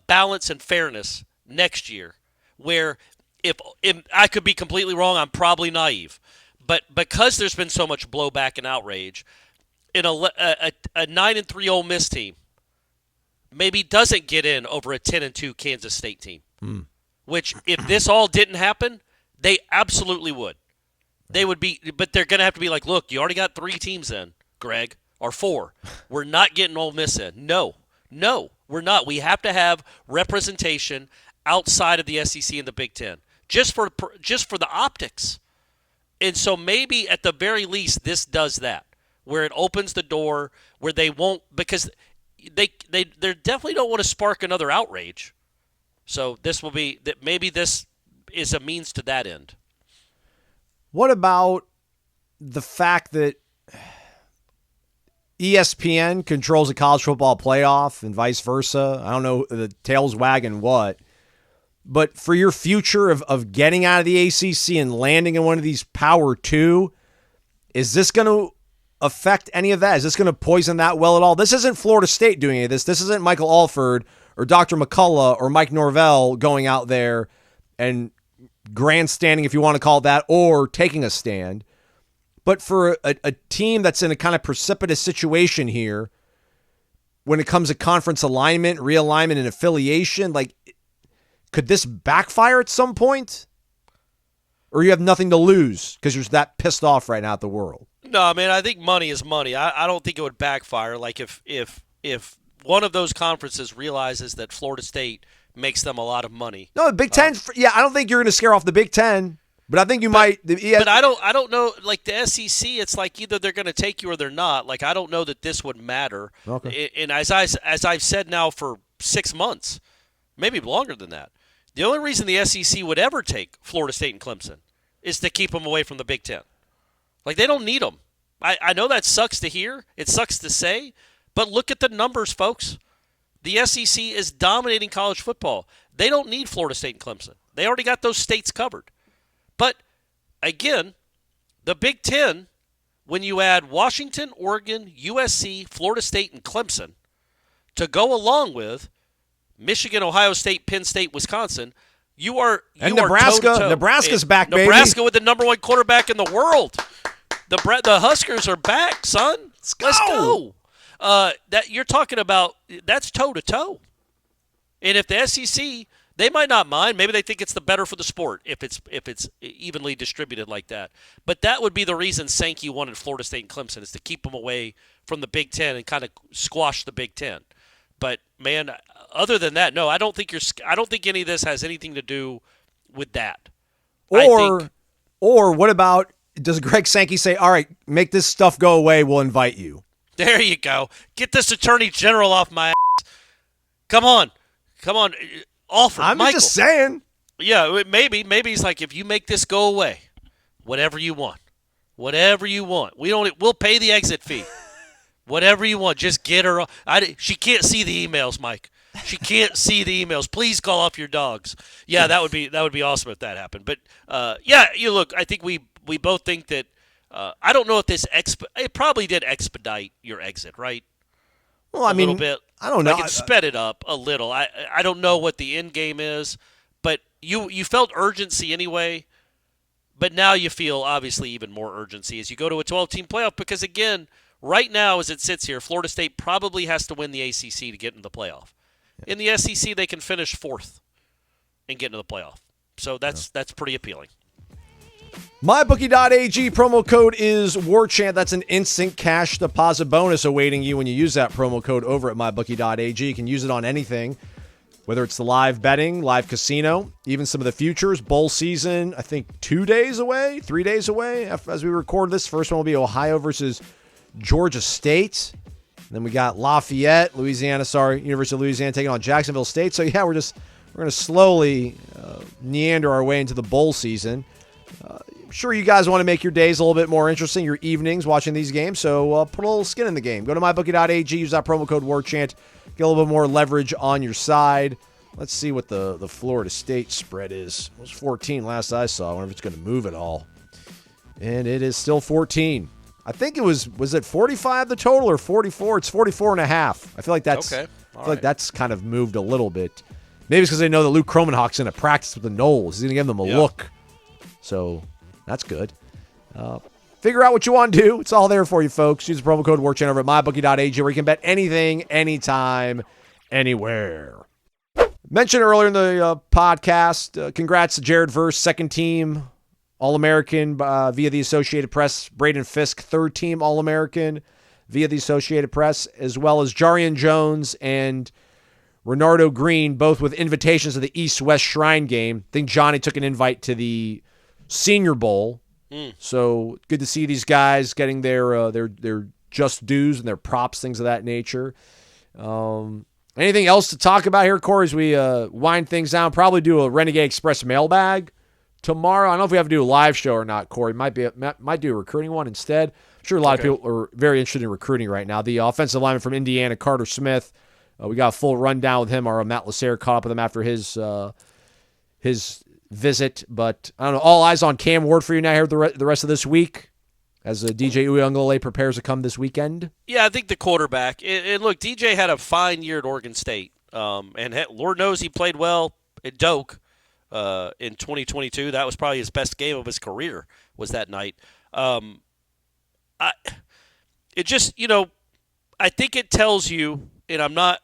balance and fairness next year, where if I could be completely wrong, I'm probably naive, but because there's been so much blowback and outrage, in a 9-3 Ole Miss team maybe doesn't get in over a 10-2 Kansas State team, which if this all didn't happen, they absolutely would. They would be, but they're going to have to be like, look, you already got 3 teams in, Greg, or 4. We're not getting Ole Miss in. No, we're not. We have to have representation outside of the SEC and the Big Ten, just for the optics. And so maybe at the very least this does that, where it opens the door where they won't, because they definitely don't want to spark another outrage. So this will be that. Maybe this is a means to that end. What about the fact that ESPN controls the college football playoff and vice versa? I don't know the tail's wagging what, but for your future of getting out of the ACC and landing in one of these Power 2, is this going to affect any of that? Is this going to poison that well at all? This isn't Florida State doing any of this. This isn't Michael Alford or Dr. McCullough or Mike Norvell going out there and grandstanding, if you want to call it that, or taking a stand. But for a team that's in a kind of precipitous situation here, when it comes to conference alignment, realignment, and affiliation, like, could this backfire at some point? Or you have nothing to lose because you're that pissed off right now at the world? No, I mean, I think money is money. I don't think it would backfire. Like if one of those conferences realizes that Florida State makes them a lot of money. No, the Big Ten. I don't think you're going to scare off the Big Ten. But I think you might. But I don't know. Like the SEC, it's like either they're going to take you or they're not. Like I don't know that this would matter. Okay. And as I've said now for 6 months, maybe longer than that, the only reason the SEC would ever take Florida State and Clemson is to keep them away from the Big Ten. Like they don't need them. I know that sucks to hear. It sucks to say. But look at the numbers, folks. The SEC is dominating college football. They don't need Florida State and Clemson. They already got those states covered. But, again, the Big Ten, when you add Washington, Oregon, USC, Florida State, and Clemson to go along with Michigan, Ohio State, Penn State, Wisconsin, you are Nebraska. toe-to-toe. Nebraska's back, baby. Nebraska with the number 1 quarterback in the world. The Huskers are back, son. Let's go. That you're talking about, that's toe-to-toe. And if the SEC, they might not mind. Maybe they think it's the better for the sport if it's evenly distributed like that. But that would be the reason Sankey wanted Florida State and Clemson, is to keep them away from the Big Ten and kind of squash the Big Ten. But man, other than that, no, I don't think any of this has anything to do with that. Or what about, does Greg Sankey say, all right, make this stuff go away, we'll invite you? There you go. Get this attorney general off my ass. Come on. Alfred, I'm Michael. just saying. Yeah, maybe he's like, if you make this go away, whatever you want. We'll pay the exit fee. Whatever you want, just get her. She can't see the emails, Mike. She can't see the emails. Please call off your dogs. Yeah, that would be awesome if that happened. But you look. I think we both think that. I don't know if this it probably did expedite your exit, right? Well, I mean, a little bit. I don't know. Like it sped it up a little. I don't know what the end game is, but you felt urgency anyway. But now you feel obviously even more urgency as you go to a 12-team playoff because again. Right now, as it sits here, Florida State probably has to win the ACC to get into the playoff. Yeah. In the SEC, they can finish 4th and get into the playoff. So that's pretty appealing. MyBookie.ag promo code is Warchant. That's an instant cash deposit bonus awaiting you when you use that promo code over at MyBookie.ag. You can use it on anything, whether it's the live betting, live casino, even some of the futures. Bowl season, I think 3 days away as we record this. First one will be Ohio versus Georgia State. And then we got Lafayette, University of Louisiana taking on Jacksonville State. So yeah, we're going to slowly meander our way into the bowl season. I'm sure you guys want to make your days a little bit more interesting, your evenings watching these games. So put a little skin in the game. Go to mybookie.ag, use that promo code Warchant, get a little bit more leverage on your side. Let's see what the Florida State spread is. It was 14 last I saw. I wonder if it's going to move at all. And it is still 14. I think it was it 45 the total or 44? It's 44.5. I feel like that's okay. Like that's kind of moved a little bit. Maybe it's because they know that Luke Kromenhoek's going to practice with the Noles. He's going to give them a look. So that's good. Figure out what you want to do. It's all there for you, folks. Use the promo code Warchant over at mybookie.ag where you can bet anything, anytime, anywhere. Mentioned earlier in the podcast, congrats to Jared Verse, second team All-American via the Associated Press. Braden Fisk, third team All-American via the Associated Press, as well as Jarian Jones and Renardo Green, both with invitations to the East-West Shrine game. I think Johnny took an invite to the Senior Bowl. So good to see these guys getting their just dues and their props, things of that nature. Anything else to talk about here, Corey, as we wind things down? Probably do a Renegade Express mailbag tomorrow. I don't know if we have to do a live show or not, Corey. Might do a recruiting one instead. I'm sure a lot of people are very interested in recruiting right now. The offensive lineman from Indiana, Carter Smith, we got a full rundown with him. Our Matt Lasser caught up with him after his visit. But I don't know. All eyes on Cam Ward for you now here the rest of this week as DJ Uiagalelei prepares to come this weekend. Yeah, I think the quarterback. And look, DJ had a fine year at Oregon State. And Lord knows he played well at Doak. In 2022, that was probably his best game of his career. Was that night? I think it tells you, and I'm not.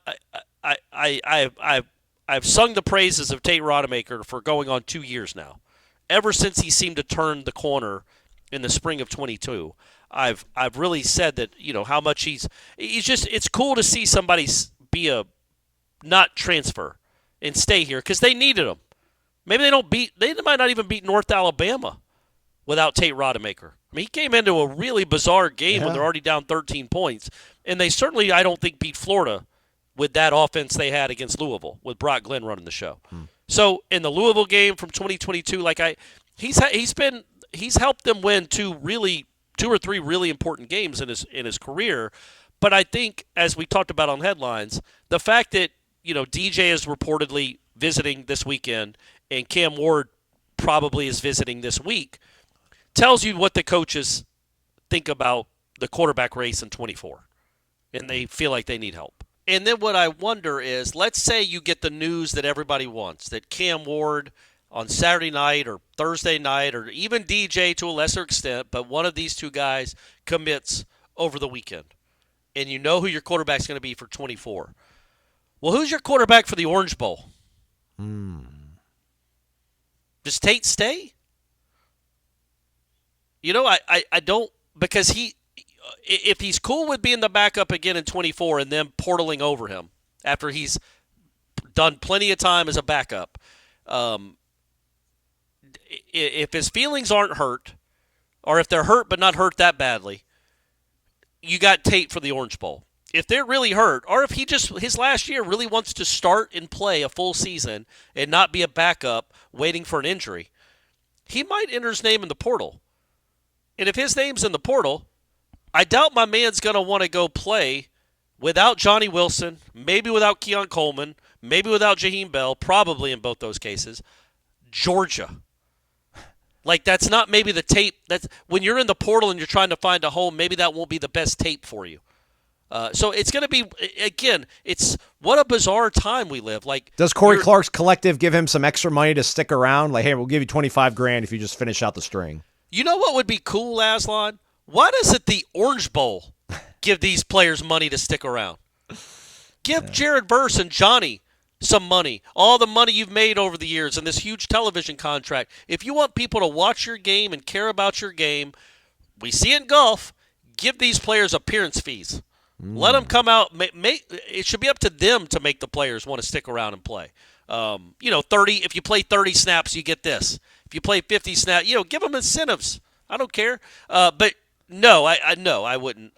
I've sung the praises of Tate Rodemaker for going on 2 years now. Ever since he seemed to turn the corner in the spring of 22, I've really said that how much he's just. It's cool to see somebody be a not transfer and stay here because they needed him. Maybe they might not even beat North Alabama without Tate Rodemaker. I mean, he came into a really bizarre game when they're already down 13 points. And they certainly, I don't think, beat Florida with that offense they had against Louisville with Brock Glenn running the show. So in the Louisville game from 2022, he's helped them win two or three really important games in his career. But I think, as we talked about on headlines, the fact that DJ is reportedly visiting this weekend and Cam Ward probably is visiting this week tells you what the coaches think about the quarterback race in 24, and they feel like they need help. And then what I wonder is, let's say you get the news that everybody wants, that Cam Ward on Saturday night or Thursday night, or even DJ to a lesser extent, but one of these two guys commits over the weekend, and you know who your quarterback's going to be for 24. Well, who's your quarterback for the Orange Bowl? Does Tate stay? I don't, because if he's cool with being the backup again in 24 and then portaling over him after he's done plenty of time as a backup, if his feelings aren't hurt, or if they're hurt but not hurt that badly, you got Tate for the Orange Bowl. If they're really hurt, or if he just his last year really wants to start and play a full season and not be a backup waiting for an injury, he might enter his name in the portal. And if his name's in the portal, I doubt my man's going to want to go play without Johnny Wilson, maybe without Keon Coleman, maybe without Jaheim Bell, probably in both those cases. Georgia. Like, that's not maybe the tape. That's when you're in the portal and you're trying to find a home, maybe that won't be the best tape for you. So it's going to be, again, it's what a bizarre time we live. Like, does Corey Clark's collective give him some extra money to stick around? Like, hey, we'll give you $25,000 if you just finish out the string. You know what would be cool, Aslan? Why doesn't the Orange Bowl give these players money to stick around? Give Jared Verse and Johnny some money. All the money you've made over the years and this huge television contract. If you want people to watch your game and care about your game, we see it in golf, give these players appearance fees. Let them come out. It should be up to them to make the players want to stick around and play. 30. If you play 30 snaps, you get this. If you play 50 snaps, give them incentives. I don't care. But no, I wouldn't.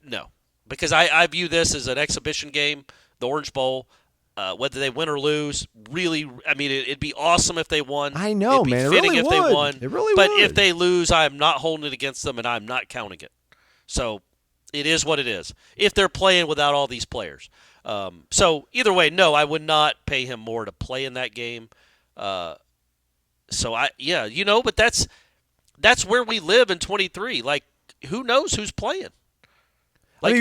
No, because I view this as an exhibition game, the Orange Bowl. Whether they win or lose, really, I mean, it'd be awesome if they won. I know, it'd be man. fitting It really if would. they won. It really but would. if they lose, I'm not holding it against them, and I'm not counting it. So it is what it is. If they're playing without all these players, so either way, no, I would not pay him more to play in that game. But that's where we live in 23. Like, who knows who's playing? Like,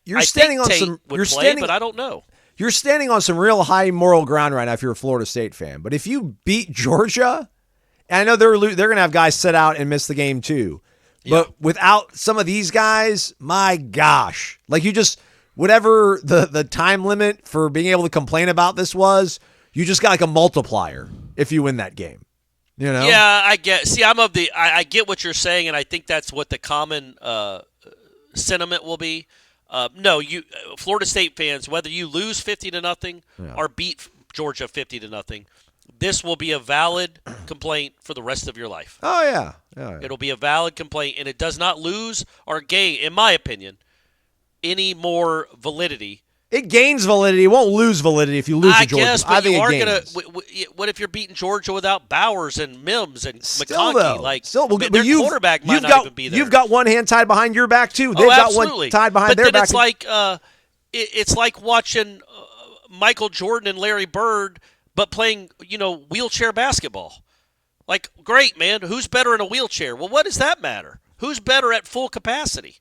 you're standing on Tate some. would You're play, standing, but I don't know. You're standing on some real high moral ground right now if you're a Florida State fan. But if you beat Georgia, and I know they're going to have guys sit out and miss the game too. Yeah. But without some of these guys, my gosh, like whatever the time limit for being able to complain about this was, you just got like a multiplier if you win that game. Yeah, I get. See, I get what you're saying, and I think that's what the common sentiment will be. Florida State fans, whether you lose 50-0 or beat Georgia 50-0, this will be a valid complaint for the rest of your life. Oh yeah. It'll be a valid complaint, and it does not lose or gain, in my opinion, any more validity. It gains validity. It won't lose validity if you lose to Georgia. Guess, but I think you are it gains. what if you're beating Georgia without Bowers and Mims and Still, McConkey? though. Their quarterback might not even be there. You've got one hand tied behind your back too. They've got one tied behind their back. It's like watching Michael Jordan and Larry Bird, but playing wheelchair basketball. Like, great, man. Who's better in a wheelchair? Well, what does that matter? Who's better at full capacity?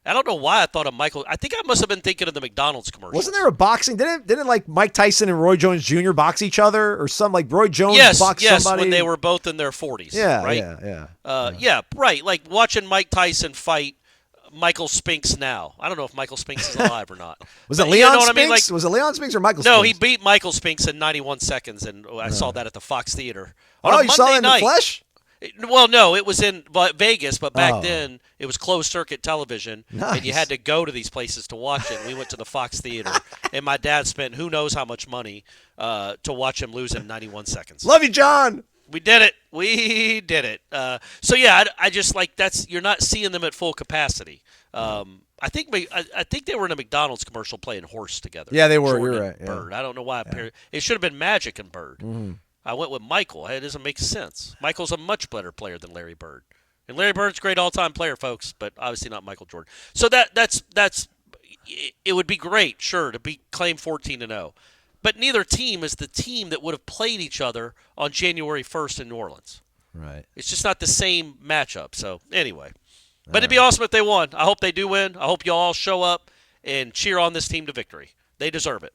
I don't know why I thought of Michael. I think I must have been thinking of the McDonald's commercial. Wasn't there a boxing? Didn't like Mike Tyson and Roy Jones Jr. box each other, or some like Roy Jones boxed somebody? When they were both in their 40s. Yeah, right? Yeah, right. Like watching Mike Tyson fight Michael Spinks now. I don't know if Michael Spinks is alive or not. Was it Leon Spinks? Was it Leon Spinks or Michael Spinks? No, he beat Michael Spinks in 91 seconds, and I saw that at the Fox Theater. You saw it in the flesh? Well, no, it was in Vegas, but back then it was closed-circuit television, and you had to go to these places to watch it. We went to the Fox Theater, and my dad spent who knows how much money to watch him lose in 91 seconds. Love you, John. We did it. I just like you're not seeing them at full capacity. I think they were in a McDonald's commercial playing horse together. Yeah, they were. Jordan You're right. Bird. I don't know why. It should have been Magic and Bird. Mm-hmm. I went with Michael. It doesn't make sense. Michael's a much better player than Larry Bird. And Larry Bird's a great all-time player, folks, but obviously not Michael Jordan. So that's it would be great, sure, to be claim 14-0. But neither team is the team that would have played each other on January 1st in New Orleans. Right. It's just not the same matchup. So anyway. But it'd be awesome if they won. I hope they do win. I hope you all show up and cheer on this team to victory. They deserve it.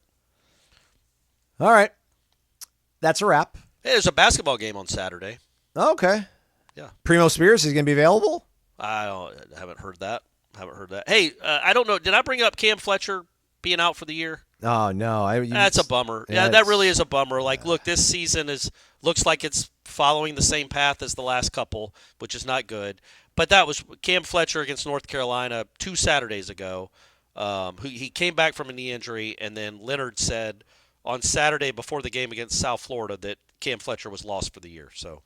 All right. That's a wrap. Hey, there's a basketball game on Saturday. Okay. Yeah. Primo Spears is going to be available? I haven't heard that. Hey, I don't know. Did I bring up Cam Fletcher being out for the year? Oh, no. That's a bummer. Yeah, that really is a bummer. Like, look, this season looks like it's following the same path as the last couple, which is not good. But that was Cam Fletcher against North Carolina 2 Saturdays ago. He came back from a knee injury, and then Leonard said on Saturday before the game against South Florida that Cam Fletcher was lost for the year. So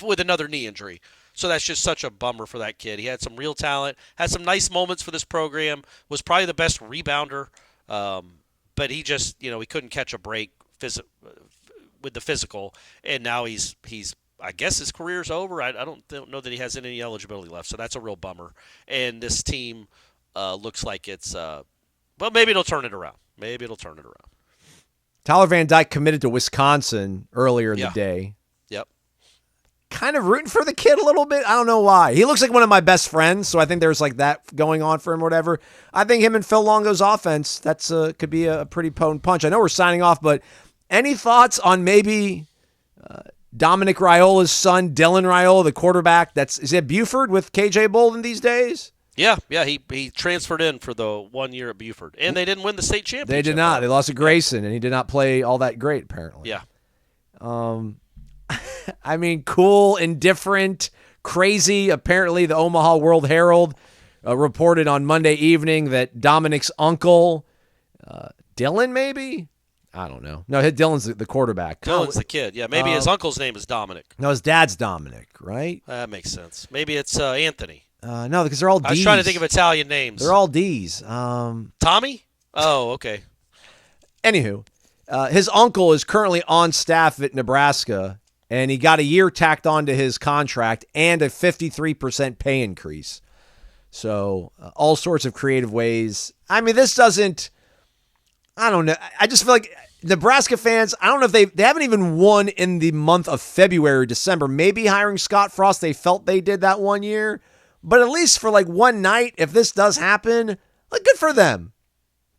with another knee injury. So that's just such a bummer for that kid. He had some real talent, had some nice moments for this program, was probably the best rebounder, but he just, he couldn't catch a break with the physical, and now he's I guess his career's over. I don't know that he has any eligibility left, so that's a real bummer. And this team looks like it's well, maybe it'll turn it around. Tyler Van Dyke committed to Wisconsin earlier in the day. Yep. Kind of rooting for the kid a little bit. I don't know why. He looks like one of my best friends, so I think there's like that going on for him or whatever. I think him and Phil Longo's offense, that's could be a pretty potent punch. I know we're signing off, but any thoughts on maybe Dominic Raiola's son, Dylan Raiola, the quarterback? Is it Buford with KJ Bolden these days? Yeah, he transferred in for the 1 year at Buford, and they didn't win the state championship. They did not. They lost to Grayson, and he did not play all that great, apparently. Yeah. I mean, cool, indifferent, crazy. Apparently, the Omaha World Herald reported on Monday evening that Dominic's uncle, Dylan, maybe? I don't know. No, Dylan's the quarterback. Dylan's the kid. Yeah, maybe his uncle's name is Dominic. No, his dad's Dominic, right? That makes sense. Maybe it's Anthony. No, because they're all D's. I was trying to think of Italian names. They're all D's. Tommy? Oh, okay. Anywho, his uncle is currently on staff at Nebraska, and he got a year tacked onto his contract and a 53% pay increase. So all sorts of creative ways. I mean, this doesn't – I don't know. I just feel like Nebraska fans, I don't know if they haven't even won in the month of February or December. Maybe hiring Scott Frost, they felt they did that 1 year. But at least for like one night, if this does happen, like good for them.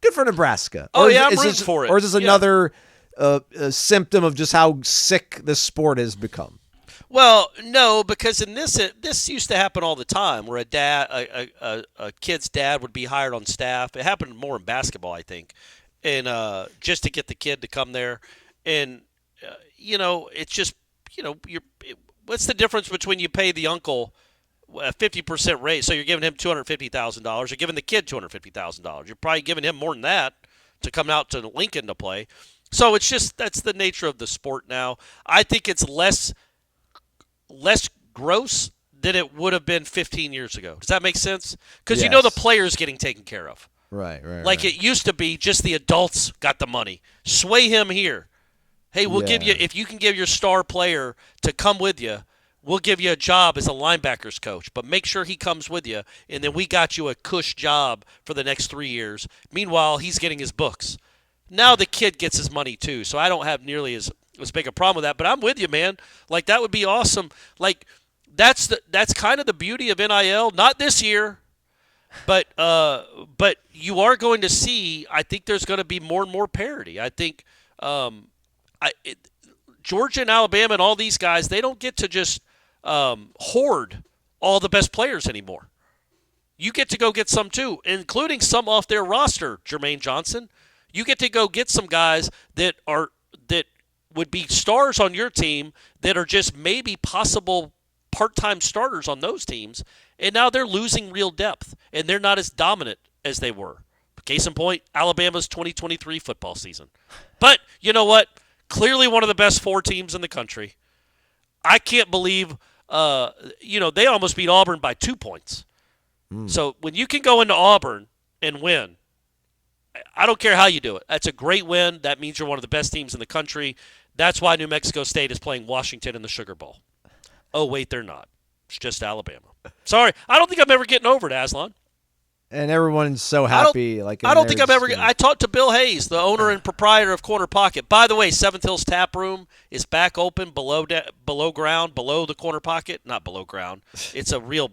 Good for Nebraska. Oh, yeah, I'm rooting for it. Or is this another symptom of just how sick this sport has become? Well, no, because in this used to happen all the time, where a kid's dad would be hired on staff. It happened more in basketball, I think, and just to get the kid to come there. And it's just what's the difference between you pay the uncle a 50% raise, so you're giving him $250,000. You're giving the kid $250,000. You're probably giving him more than that to come out to Lincoln to play. So it's just that's the nature of the sport now. I think it's less gross than it would have been 15 years ago. Does that make sense? Because the player's getting taken care of. Right. Like it used to be, just the adults got the money. Sway him here. Hey, we'll give you, if you can give your star player to come with you, we'll give you a job as a linebackers coach, but make sure he comes with you, and then we got you a cush job for the next 3 years. Meanwhile, he's getting his books. Now the kid gets his money too, so I don't have nearly as big a problem with that. But I'm with you, man. Like, that would be awesome. Like, that's kind of the beauty of NIL. Not this year, but you are going to see. I think there's going to be more and more parity. I think Georgia and Alabama and all these guys, they don't get to just hoard all the best players anymore. You get to go get some too, including some off their roster. Jermaine Johnson, you get to go get some guys that would be stars on your team that are just maybe possible part-time starters on those teams, and now they're losing real depth and they're not as dominant as they were. Case in point, Alabama's 2023 football season. But you know what? Clearly one of the best 4 teams in the country. I can't believe they almost beat Auburn by 2 points. So when you can go into Auburn and win, I don't care how you do it. That's a great win. That means you're one of the best teams in the country. That's why New Mexico State is playing Washington in the Sugar Bowl. Oh, wait, they're not. It's just Alabama. Sorry. I don't think I'm ever getting over it, Aslan. And everyone's so happy. I talked to Bill Hayes, the owner and proprietor of Corner Pocket. By the way, Seventh Hills Tap Room is back open below ground, below the Corner Pocket. Not below ground. It's a real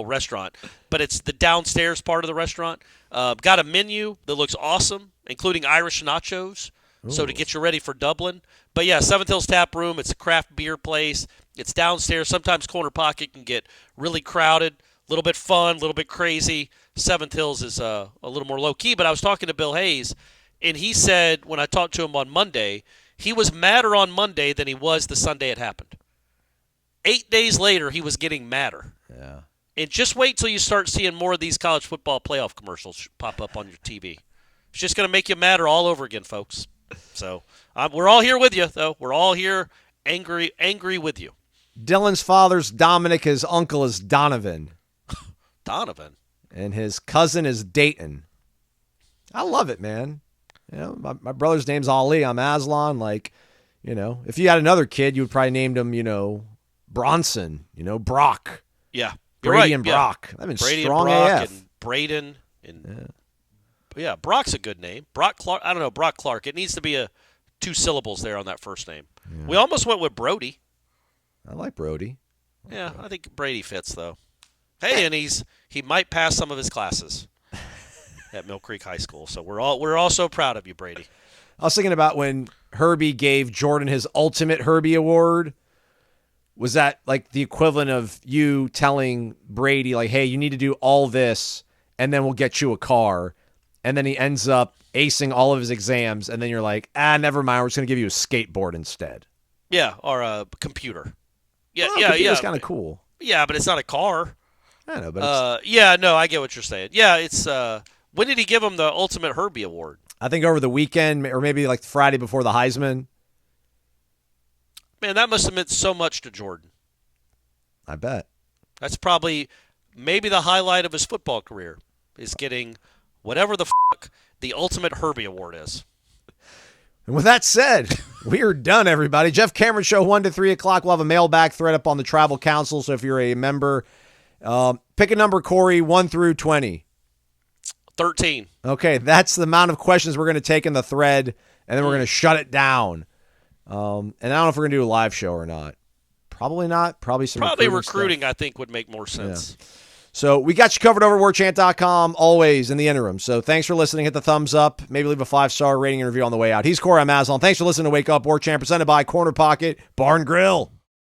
restaurant, but it's the downstairs part of the restaurant. Got a menu that looks awesome, including Irish nachos. Ooh. So to get you ready for Dublin. But yeah, Seventh Hills Tap Room. It's a craft beer place. It's downstairs. Sometimes Corner Pocket can get really crowded, a little bit fun, a little bit crazy. Seventh Hills is a little more low-key, but I was talking to Bill Hayes, and he said when I talked to him on Monday, he was madder on Monday than he was the Sunday it happened. 8 days later, he was getting madder. Yeah. And just wait till you start seeing more of these college football playoff commercials pop up on your TV. It's just going to make you madder all over again, folks. So we're all here with you, though. We're all here angry with you. Dylan's father's Dominic. His uncle is Donovan. Donovan. And his cousin is Dayton. I love it, man. My brother's name's Ali. I'm Aslan. Like, if you had another kid, you would probably named him, Bronson, Brock. Yeah. You're Brady right. and Yeah. Brock. I've been Brady strong and Brock AF. and Braden. And yeah, Brock's a good name. Brock Clark. I don't know, Brock Clark. It needs to be 2 syllables there on that first name. Yeah. We almost went with Brody. I like Brody. Yeah, I think Brady fits though. Hey, and he might pass some of his classes at Mill Creek High School. So we're all so proud of you, Brady. I was thinking about when Herbie gave Jordan his ultimate Herbie award. Was that like the equivalent of you telling Brady, like, hey, you need to do all this, and then we'll get you a car. And then he ends up acing all of his exams, and then you're like, never mind, we're just going to give you a skateboard instead. Yeah, or a computer. Yeah, It's kind of cool. Yeah, but it's not a car. I know, but I get what you're saying. Yeah, it's when did he give him the ultimate Herbie award? I think over the weekend, or maybe like Friday before the Heisman. Man, that must have meant so much to Jordan. I bet. That's probably maybe the highlight of his football career, is getting whatever the the ultimate Herbie award is. And with that said, we are done, everybody. Jeff Cameron Show, 1 to 3 o'clock. We'll have a mailbag thread up on the Tribal Council, so if you're a member, pick a number, Corey, 1 through 20. 13. Okay, that's the amount of questions we're going to take in the thread, and then we're going to shut it down. And I don't know if we're going to do a live show or not. Probably not. Probably some recruiting stuff. I think, would make more sense. Yeah. So we got you covered over at warchant.com always in the interim. So thanks for listening. Hit the thumbs up. Maybe leave a 5-star rating and review on the way out. He's Corey Mazlon. Thanks for listening to Wake Up Warchant, presented by Corner Pocket Bar and Grill.